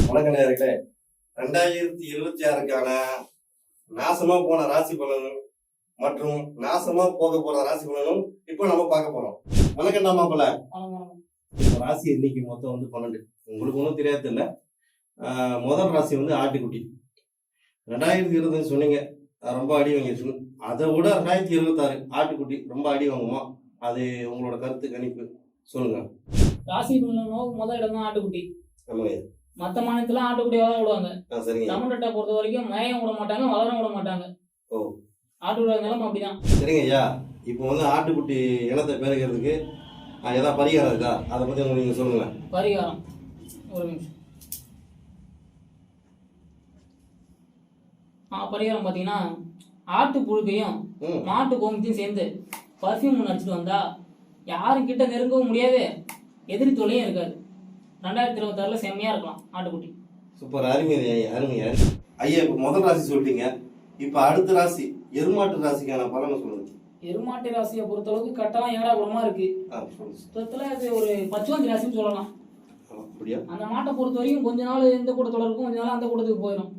வணக்க நேயர்களே, 2026க்கான நாசமா போன ராசி பலனும் மற்றும் நாசமா போக போற ராசி பலனும் இப்போ நம்ம பார்க்க போறோம். வணக்கம்டா மாப்பிள்ள. ராசி இன்னைக்கு மொத்தம் வந்து 12. உங்களுக்கு ஒன்றும் தெரியாது இல்லை. முதல் ராசி வந்து ஆட்டுக்குட்டி. 2020 சொன்னீங்க ரொம்ப அடி வாங்கிடுச்சு. அதை விட 2026 ஆட்டுக்குட்டி ரொம்ப அடி வாங்குமா? அது உங்களோட கருத்து கணிப்பு சொல்லுங்க. ராசி முதல் இடம் தான் ஆட்டுக்குட்டி. ஆமாங்க. மற்ற மாநிலத்துல ஆட்டுக்குட்டி வளர விடுவாங்க. சரிங்க. தமிழ்நாட்டை பொறுத்த வரைக்கும் மயம் விட மாட்டாங்க, வளர விட மாட்டாங்க. ஓ, ஆட்டுக்குட்டி நிலைமை அப்படிதான். சரிங்க ஐயா. இப்போ வந்து ஆட்டுக்குட்டி இனத்தை பெருகிறதுக்கு ஏதாவது பரிகாரம் இருக்கா? அதை பத்தி நீங்க சொல்லுங்களேன். பரிகாரம் ஒரு நிமிஷம். பரிகாரம் பாத்தீங்கன்னா ஆட்டு புழுக்கையும் மாட்டு கோமத்தையும் சேர்ந்து பர்ஃப்யூம் அடிச்சுட்டு வந்தா யாரும் கிட்ட நெருங்கவும் முடியாது, எதிரி தொல்லையும் இருக்காது. 2026 செம்மையா இருக்கலாம் ஆட்டுக்குட்டி. சூப்பர், அருமை அருமை. ஐயா இப்போ முதல் ராசி சொல்லிட்டீங்க. இப்போ அடுத்த ராசி எருமாட்டு ராசிக்கான பலனை சொல்லுங்க. எருமாட்டு ராசியை பொறுத்தளவுக்கு கட்டலாம் ஏடா குணமா இருக்கு. சுத்தத்துல அது ஒரு பச்சுவாந்தி ராசின்னு சொல்லலாம். அப்படியா? அந்த மாட்டை பொறுத்த வரைக்கும் கொஞ்ச நாள் இந்த கூட்டத்தோட இருக்கும், கொஞ்ச நாள் அந்த கூட்டத்துக்கு போயிடும்.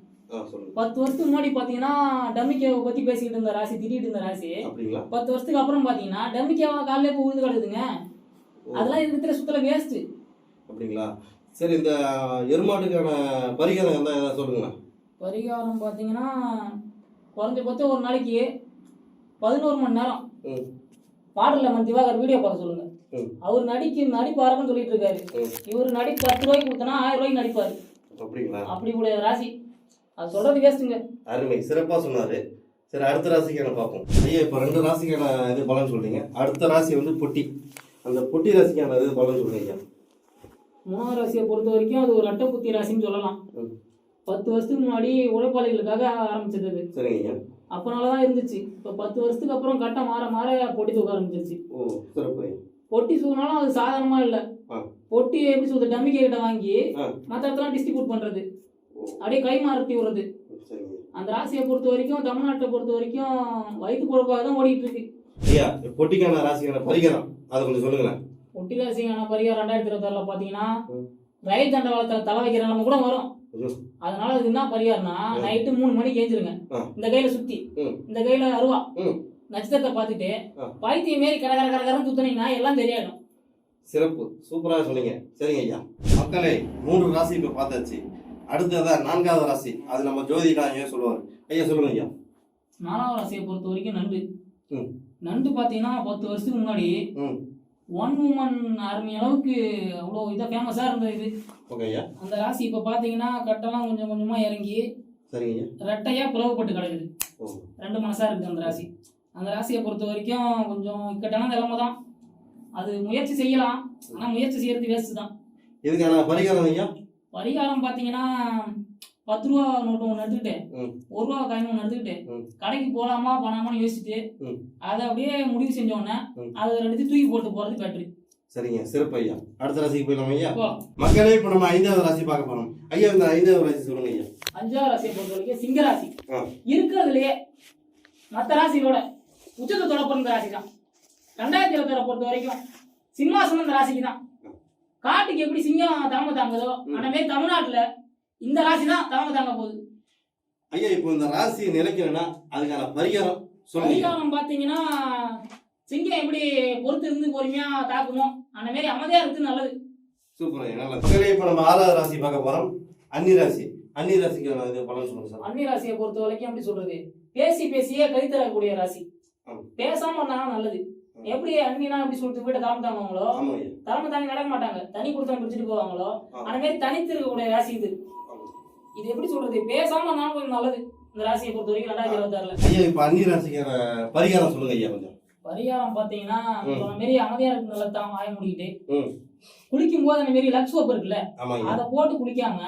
10 வருஷத்துக்கு முன்னாடி பாத்தீங்கன்னா டமிக்காவை பத்தி பேசிக்கிட்டு இருந்த ராசி, திட்டிட்டு இருந்த ராசி. 10 வருஷத்துக்கு அப்புறம் பாத்தீங்கன்னா டமிக்காவா காலையில போய் உழுது கிடக்குதுங்க. அதெல்லாம் இருக்கிற சுத்தல வேஸ்ட். அப்படிங்களா? சரி, இந்த எருமாட்டுக்கான பரிகாரம் என்ன சொல்லுங்க. பரிகாரம் பாத்தீங்கன்னா குறைஞ்சபட்சம் ஒரு நாளைக்கு 11 மணி நேரம் பாடல மன் திவாகர் வீடியோ பார்க்க சொல்லுங்க. அவர் நடிப்பாருன்னு சொல்லிட்டு இருக்காரு. இவர் நடிப்பு 10 ரூபாய்க்கு கொடுத்தனா 1000 ரூபாய்க்கு நடிப்பாரு. அப்படிங்களா? அப்படி கூட ராசி. அது சொல்றது வேஸ்ட்டுங்க. அருமை, சிறப்பா சொன்னாரு. சரி, அடுத்த ராசிக்கான பார்ப்போம். ஐயா இப்போ 2 ராசிக்கான இது பலன் சொல்றீங்க. அடுத்த ராசி வந்து பொட்டி. அந்த பொட்டி ராசிக்கான இது பலன் சொல்றீங்க ஐயா. 3ஆம் ராசியை பொறுத்த வரைக்கும் அது ஒரு அட்டைப்புத்தி ராசின்னு சொல்லலாம். 10 வருஷத்துக்கு முன்னாடி உழைப்பாளிகளுக்காக ஆரம்பிச்சது. சரிங்க. அப்பனாலதான் இருந்துச்சு. இப்ப 10 வருஷத்துக்கு அப்புறம் கட்டம் மாற மாற பொட்டி தூக்க ஆரம்பிச்சிருச்சு. ஓ, சிறப்பு. பொட்டி தூக்கினாலும் அது சாதாரணமா இல்ல. பொட்டி எப்படி சொல்றது, டம்மிக்கை கிட்ட வாங்கி மற்ற இடத்துல டிஸ்ட்ரிபியூட் பண்றது, அப்படியே கை மாறுத்தி விடுறது. அந்த ராசியை பொறுத்த வரைக்கும் தமிழ்நாட்டை பொறுத்த வரைக்கும் வயிற்று பொழப்பாக தான் ஓடிட்டு இருக்கு. ஐயா பொட்டிக்கான ராசிக்கான பரிகாரம் அதை கொஞ்சம் சொல்லுங்களேன். பொட்டி ராசிக்கான பரிகாரம் 2026 பாத்தீங்கன்னா ரயில் தண்டவாளத்துல தலை வைக்கிற நிலைமை கூட வரும். அதனால அது என்ன பரிகாரம்னா, நைட்டு 3 மணிக்கு ஏஞ்சிருங்க. இந்த கையில சுத்தி, இந்த கையில அருவா, நட்சத்திரத்தை பார்த்துட்டு பைத்தியம் மாரி கரகரன்னு சுத்தினீங்கன்னா எல்லாம் தெரியாடும். சிறப்பு, சூப்பராக சொன்னீங்க. சரிங்க ஐயா. மக்களே, 3 ராசி இப்ப பார்த்தாச்சு. அடுத்ததான் 4வது ராசி. அது நம்ம ஜோதிடா சொல்லுவாரு. ஐயா சொல்லுங்க ஐயா. 4ஆம் ராசியை பொறுத்த வரைக்கும் நண்டு. நண்டு பாத்தீங்கன்னா 10 வருஷத்துக்கு முன்னாடி ஒன் உமன் ஆர்மி அளவுக்கு அவ்வளோ இதாக ஃபேமஸா இருந்தது. அந்த ராசி இப்ப பாத்தீங்கன்னா கட்டெல்லாம் கொஞ்சம் கொஞ்சமா இறங்கி ரெட்டையா பிளவுபட்டு கிடக்குது. 2 மனசா இருக்கு அந்த ராசி. அந்த ராசியை பொறுத்த வரைக்கும் கொஞ்சம் இக்கட்டான நிலைமை தான். அது முயற்சி செய்யலாம், ஆனா முயற்சி செய்யறது வேஸ்ட் தான். இதுக்கான பரிகாரம் ஐயா? பரிகாரம் பாத்தீங்கன்னா 10 ரூபா நோட்டு ஒன்று எடுத்துக்கிட்டு 1 ரூபா காயின் ஒன்று எடுத்துக்கிட்டு கடைக்கு போலாமா பண்ணாமான்னு யோசிச்சுட்டு அதை அப்படியே முடிவு செஞ்சோடனே அதை 2 தூக்கி போட்டு போறது பெட்ரு. சரிங்க, சிறப்பு ஐயா. அடுத்த ராசிக்கு போயிடலாம் ஐயா. மக்களே, இப்ப நம்ம 5வது ராசி பார்க்க போறோம். ஐயா இந்த 5வது ராசி சொல்லுங்க ஐயா. 5ஆம் ராசியை பொறுத்த வரைக்கும் சிங்க ராசி. இருக்கிறதுலயே மற்ற ராசியோட உச்சத்தோட பிறந்த ராசி தான். 2026 பொறுத்த வரைக்கும் சிம்மாசனம் இந்த ராசிக்கு தான். காட்டுக்கு எப்படி சிங்கம் தலைமை தாங்குதோ அந்த மாதிரி தமிழ்நாட்டுல இந்த ராசி தான் தலைமை தாங்க போகுது. ஐயா இப்போ இந்த ராசி நிலைக்கணும்னா அதுக்கான பரிகாரம் சொல்லுங்க. பரிகாரம் பாத்தீங்கன்னா சிங்கம் எப்படி பொறுத்து இருந்து பொறுமையா தாக்குமோ அந்த மாதிரி அமைதியா இருக்கு, நல்லது. சூப்பர் ஐயா, நல்லது. மக்களே, இப்போ நம்ம 6வது ராசி பார்க்க போறோம். அன்னி ராசி. அன்னி ராசிக்கு பலன் சொல்லுங்க சார். அன்னி ராசியை பொறுத்த வரைக்கும் எப்படி சொல்றது, பேசியே கை தரக்கூடிய ராசி. பேசாம இருந்தாங்கன்னா நல்லது. எப்படி அண்ணினா எப்படி சொல்லிட்டு வீட்டை தலைமை தாங்குவாங்களோ, தலைமை தாங்கி நடக்க மாட்டாங்க, தனி கொடுத்தவங்க பிடிச்சிட்டு போவாங்களோ அந்த மாதிரி தனித்து இருக்கக்கூடிய ராசி இது. இது எப்படி சொல்றது, பேசாம இருந்தாலும் கொஞ்சம் நல்லது இந்த ராசியை பொறுத்த வரைக்கும் 2026. ஐயா இப்போ அன்னி ராசிக்கு பரிகாரம் சொல்லுங்க ஐயா. கொஞ்சம் பரிகாரம் பாத்தீங்கன்னா அந்த மாதிரி அமைதியா இருக்கு, நல்லா தான் வாய முடிக்கிட்டு குளிக்கும் போது அந்த மாதிரி லக்ஸ் சோப்பு இருக்குல்ல அதை போட்டு குளிக்காம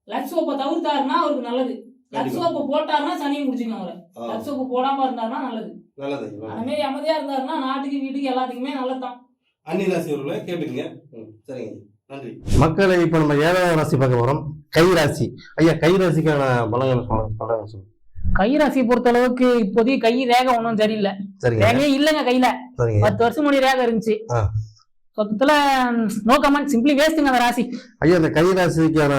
லக்ஸ் சோப்பை தவிர்த்தாருன்னா அவருக்கு நல்லது. லக்ஸ் சோப்பு போட்டாருன்னா சனியும் முடிச்சுங்க. அவரை லக்ஸ் சோப்பு போடாம இருந்தாருன்னா நல்லது. அந்த மாதிரி அமைதியா இருந்தாருன்னா நாட்டுக்கு வீட்டுக்கு எல்லாத்துக்குமே நல்லதான். அன்னி ராசி அவர்களை கேட்டுக்கங்க. சரிங்க, நன்றி. மக்களை, இப்ப நம்ம 7வது ராசி பார்க்க போறோம். கை ராசி. ஐயா கை ராசிக்கான பலன்கள் சொல்லுங்க. கை ராசியை பொறுத்த அளவுக்கு இப்போதைக்கு கை ரேகை ஒன்றும் சரியில்லை. ரேகையே இல்லைங்க கையில. 10 வருஷம் முன்னாடி ரேகை இருந்துச்சு. மொத்தத்துல நோ கமெண்ட், சிம்பிளி வேஸ்ட்டுங்க அந்த ராசி. ஐயா இந்த கன்னி ராசிக்கான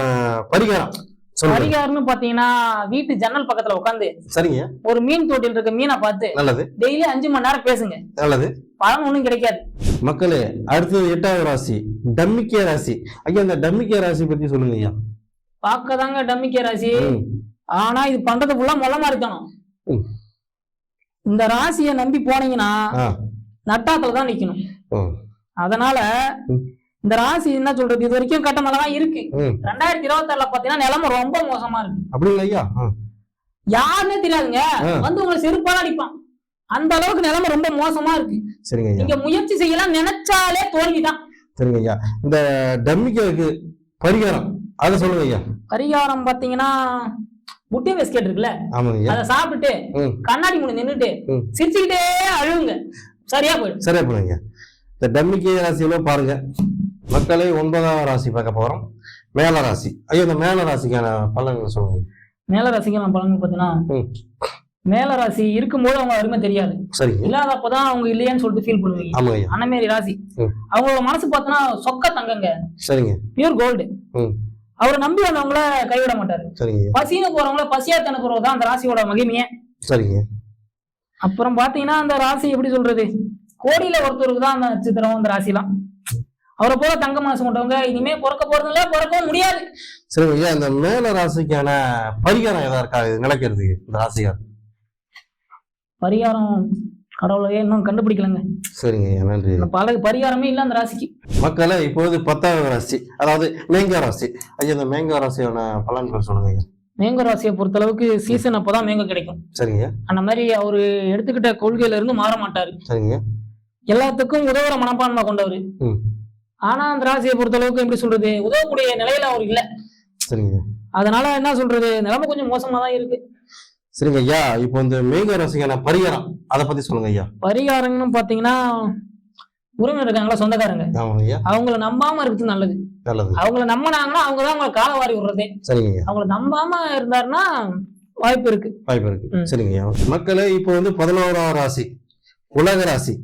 பரிகாரம் சொல்லுங்க. பரிகாரம்னு பாத்தீங்கன்னா வீட்டு ஜன்னல் பக்கத்துல உட்காந்து சரிங்க ஒரு மீன் தொட்டில் இருக்க மீனை பார்த்து நல்லது, டெய்லி 5 மணி நேரம் பேசுங்க. நல்லது. பலன் ஒண்ணும் கிடைக்காது. மக்களே அடுத்தது 8வது ராசி டம்மிக்கே ராசி. ஐயா இந்த டம்மிக்கே ராசி பத்தி சொல்லுங்க ஐயா. பாக்கதாங்க டம்மிக்கே ராசி, ஆனா இது பண்றது ஃபுல்லா மொல்லமா இருக்கணும். இந்த ராசியை நம்பி போனீங்கன்னா நட்டாத்துல தான் நிக்கணும். அதனால இந்த ராசி என்ன சொல்றது, இது வரைக்கும் கட்டமெல்லாம் இருக்கு. 2026ல பாத்தீங்கன்னா நிலைமை ரொம்ப மோசமா இருக்கு. அப்படிங்களா ஐயா? யாருன்னே தெரியாதுங்க, வந்து உங்களை செருப்பால அடிப்பான். அந்த அளவுக்கு நிலைமை ரொம்ப மோசமா இருக்கு. சரிங்க ஐயா. நீங்க முயற்சி செய்யலாம் நினைச்சாலே தோல்விதான். சரிங்க ஐயா. இந்த டம்மிக்கேக்கு பரிகாரம் அதை சொல்லுங்க ஐயா. பரிகாரம் பாத்தீங்கன்னா முட்டை பிஸ்கெட் இருக்குல்ல, அதை சாப்பிட்டுட்டு கண்ணாடி முன்னாடி நின்னுட்டு சிரிச்சுக்கிட்டே அழுவுங்க, சரியா போயிடும். சரியா போடுங்க. இந்த டம்மிக்கே ராசியில பாருங்க மக்களே, 9வது ராசி பார்க்க போறோம், மேல ராசி. ஐயா இந்த மேல ராசிக்கான பலன்கள் சொல்லுங்க. மேல ராசிக்கான பலன்கள் பாத்தீங்கன்னா, மேல ராசி இருக்கும்போது அவங்க அருமை தெரியாது, சரி இல்லாதப்பதான் அவங்க இல்லையான்னு சொல்லிட்டு ஃபீல் பண்ணுவீங்க. அந்த மாதிரி ராசி அவங்களோட மனசு பார்த்தோன்னா சொக்க தங்கங்க, சரிங்க பியூர் கோல்டு. அவரை நம்பி வந்தவங்கள கைவிட மாட்டாரு. சரிங்க. பசின்னு போறவங்கள பசியா தனுப்புறதுதான் அந்த ராசியோட மகிமையே. சரிங்க. அப்புறம் பாத்தீங்கன்னா அந்த ராசி எப்படி சொல்றது, கோடியில ஒருத்தருக்கு தான் அந்த நட்சத்திரம் அந்த ராசிலாம். அவரை போல தங்க மனசு கொண்டவங்க இனிமே பிறக்க போறது இல்ல, பிறக்கவும் முடியாது. சரி ஐயா, இந்த மேல ராசிக்கான பரிகாரம் ஏதா இருக்கா நினைக்கிறது இந்த ராசிக்கார? பரிகாரம் கடவுளையே இன்னும் கண்டுபிடிக்கலங்க. சரிங்க, நன்றி. பல பரிகாரமே இல்ல அந்த ராசிக்கு. மக்களே இப்போது 10வது ராசி, அதாவது மேங்க ராசி. ஐயா இந்த மேங்க ராசியான பலன்கள் சொல்லுங்க ஐயா. மேங்க ராசியை பொறுத்த அளவுக்கு சீசன் அப்பதான் மேங்க கிடைக்கும். சரிங்க. அந்த மாதிரி அவரு எடுத்துக்கிட்ட கொள்கையில இருந்து மாற மாட்டாரு. சரிங்க. எல்லாத்துக்கும் உதவுற மனப்பான்மை கொண்டவரு. ஆனா அந்த ராசியை பொறுத்த அளவுக்கு எப்படி சொல்றது, உதவக்கூடிய நிலையில அவர் இல்ல. சரிங்க. அதனால என்ன சொல்றது, நிலைமை கொஞ்சம் மோசமா தான் இருக்கு. சரிங்க ஐயா, இப்போ இந்த மேக ராசிக்கான பரிகாரம் அதை பத்தி சொல்லுங்க ஐயா. பரிகாரம்னு பாத்தீங்கன்னா, உறவினர் இருக்காங்களா சொந்தக்காரங்க, அவங்கள நம்பாம இருக்கிறது நல்லது. அவங்கள நம்பினாங்கன்னா அவங்கதான் அவங்களை கால வாரி விடுறதே. சரிங்க. அவங்கள நம்பாம இருந்தாருன்னா வாய்ப்பு இருக்கு. சரிங்க ஐயா. மக்களே இப்போ வந்து 11வது ராசி உலக ராசி.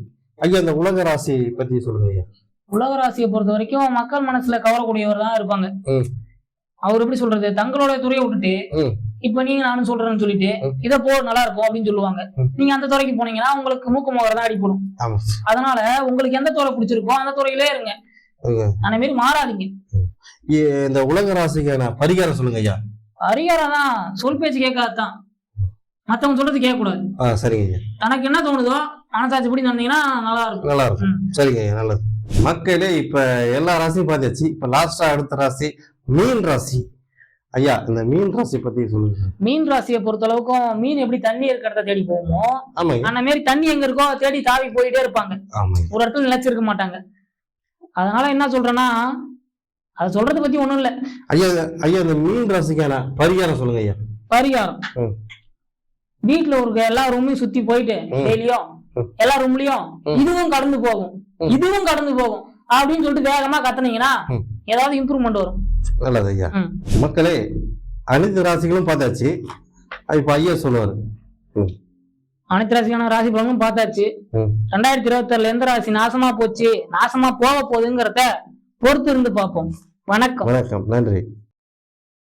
ஐயா இந்த உலக ராசி பத்தி சொல்லுங்க ஐயா. உலக ராசியை பொறுத்த வரைக்கும் மக்கள் மனசுல கவரக்கூடியவர் தான் இருப்பாங்க. அவர் எப்படி சொல்றது, தங்களோட துறையை விட்டுட்டு இப்ப நீங்க நானும் சொல்றேன்னு சொல்லிட்டு இதை போ நல்லா இருக்கும் அப்படின்னு சொல்லுவாங்க. நீங்க அந்த துறைக்கு போனீங்கன்னா உங்களுக்கு மூக்கு மோகரதான் அடிப்படும். அதனால உங்களுக்கு எந்த துறை பிடிச்சிருக்கோ அந்த துறையிலே இருங்க, அந்த மாதிரி மாறாதீங்க. இந்த உலக ராசிக்கான பரிகாரம் சொல்லுங்க ஐயா. பரிகாரம் தான் சொல் பேச்சு கேட்காதான், மத்தவங்க சொல்றது கேட்க கூடாது. சரிங்க. தனக்கு என்ன தோணுதோ மனசாட்சி படி நடந்தீங்கன்னா நல்லா இருக்கும். நல்லா இருக்கும். சரிங்க, நல்லது. மக்களே இப்ப எல்லா ராசியும் பார்த்தாச்சு. இப்ப லாஸ்டா அடுத்த ராசி மீன் ராசி. ஐயா இந்த மீன் ராசி பத்தி சொல்லுங்க. மீன் ராசியை பொறுத்த அளவுக்கும் மீன் எப்படி தண்ணி இருக்கிற இடத்த தேடி போவோமோ அந்த மாதிரி தண்ணி எங்க இருக்கோ தேடி தாவி போயிட்டே இருப்பாங்க. ஒரு இடத்துல நிலைச்சிருக்க மாட்டாங்க. அதனால என்ன சொல்றேன்னா, அதை சொல்றதை பத்தி ஒண்ணும் இல்ல. ஐயா ஐயா இந்த மீன் ராசிக்கான பரிகாரம் சொல்லுங்க ஐயா. பரிகாரம் வீட்டுல ஒரு எல்லா ரூமையும் சுத்தி போயிட்டு டெய்லியும் எல்லா ரூம்லயும் இதுவும் கடந்து போகும் இதுவும் கடந்து போகும் அப்படின்னு சொல்லிட்டு வேகமா கத்துனீங்கன்னா ஏதாவது இம்ப்ரூவ்மெண்ட் வரும். நல்லது ஐயா. மக்களே அனைத்து ராசிகளும் பார்த்தாச்சு. இப்ப ஐயா சொல்லுவாரு. அனைத்து ராசிக்கான ராசி பலனும் பார்த்தாச்சு. 2026ல எந்த ராசி நாசமா போச்சு நாசமா போக போகுதுங்கிறத பொறுத்து இருந்து பார்ப்போம். வணக்கம். வணக்கம், நன்றி.